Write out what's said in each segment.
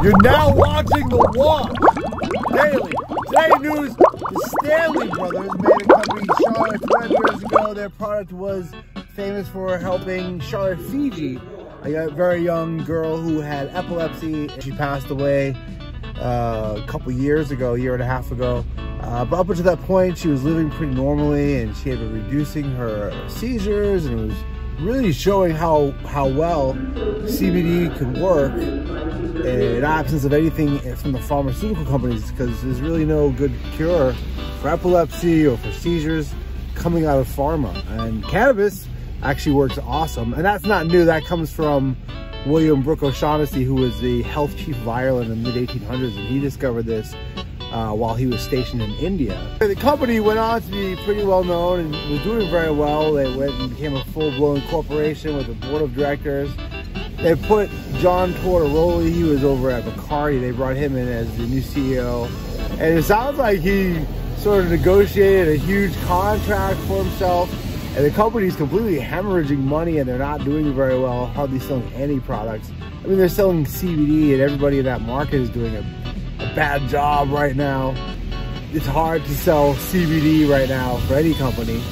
You're now watching The Walk Daily. Today news, the Stanley brothers made a company, Charlotte, 12 years ago. Their product was famous for helping Charlotte, Fiji, a very young girl who had epilepsy. She passed away a couple years ago, a year and a half ago. But up until that point, she was living pretty normally, and she had been reducing her seizures, and it was really showing how well CBD could work in absence of anything from the pharmaceutical companies, because there's really no good cure for epilepsy or for seizures coming out of pharma. And cannabis actually works awesome, and that's not new. That comes from William Brooke O'Shaughnessy, who was the health chief of Ireland in the mid-1800s, and he discovered this while he was stationed in India. The company went on to be pretty well known and was doing very well. They went and became a full-blown corporation with a board of directors. They put John Tortoroli, he was over at Bacardi, they brought him in as the new CEO. And it sounds like he sort of negotiated a huge contract for himself, and the company's completely hemorrhaging money, and they're not doing very well, hardly selling any products. I mean, they're selling CBD, and everybody in that market is doing a bad job right now. It's hard to sell CBD right now for any company.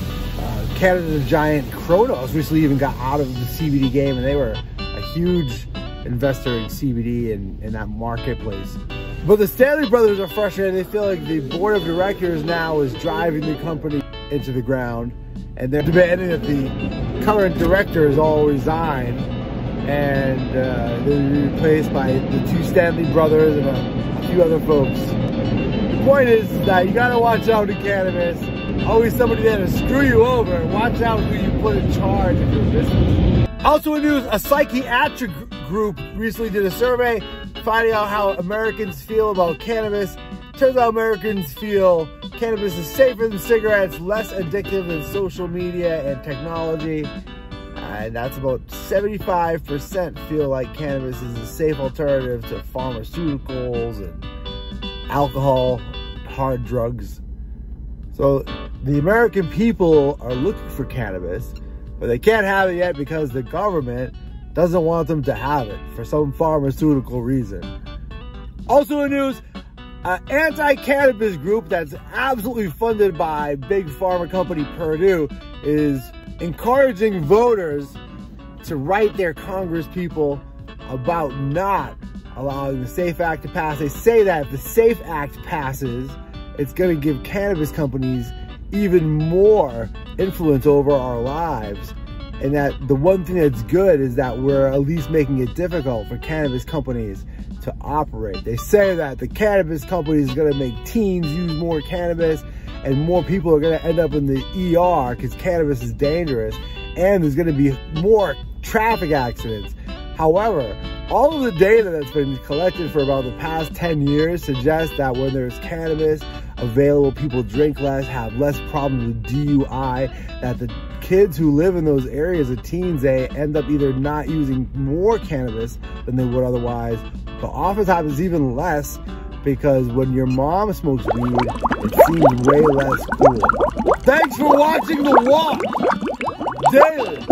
Canada's giant Kronos recently even got out of the CBD game, and they were a huge investor in CBD in that marketplace. But the Stanley brothers are frustrated. They feel like the board of directors now is driving the company into the ground, and they're demanding that the current directors all resign, and they'll be replaced by the two Stanley brothers and a few other folks. The point is that you gotta watch out in cannabis. Always somebody there to screw you over, and watch out who you put in charge of your business. Also in news, a psychiatric group recently did a survey finding out how Americans feel about cannabis. Turns out Americans feel cannabis is safer than cigarettes, less addictive than social media and technology. And that's about 75% feel like cannabis is a safe alternative to pharmaceuticals and alcohol, hard drugs. So the American people are looking for cannabis, but they can't have it yet because the government doesn't want them to have it for some pharmaceutical reason. Also in news, an anti-cannabis group that's absolutely funded by big pharma company Purdue is encouraging voters to write their Congress people about not allowing the SAFE Act to pass. They say that if the SAFE Act passes, it's going to give cannabis companies even more influence over our lives. And that the one thing that's good is that we're at least making it difficult for cannabis companies to operate. They say that the cannabis companies are going to make teens use more cannabis, and more people are going to end up in the ER because cannabis is dangerous, and there's going to be more traffic accidents. However, all of the data that's been collected for about the past 10 years suggests that when there's cannabis available, people drink less, have less problems with DUI, that the kids who live in those areas, the teens, they end up either not using more cannabis than they would otherwise, but oftentimes it's even less, because when your mom smokes weed, it seems way less cool. Thanks for watching The Walk Daily.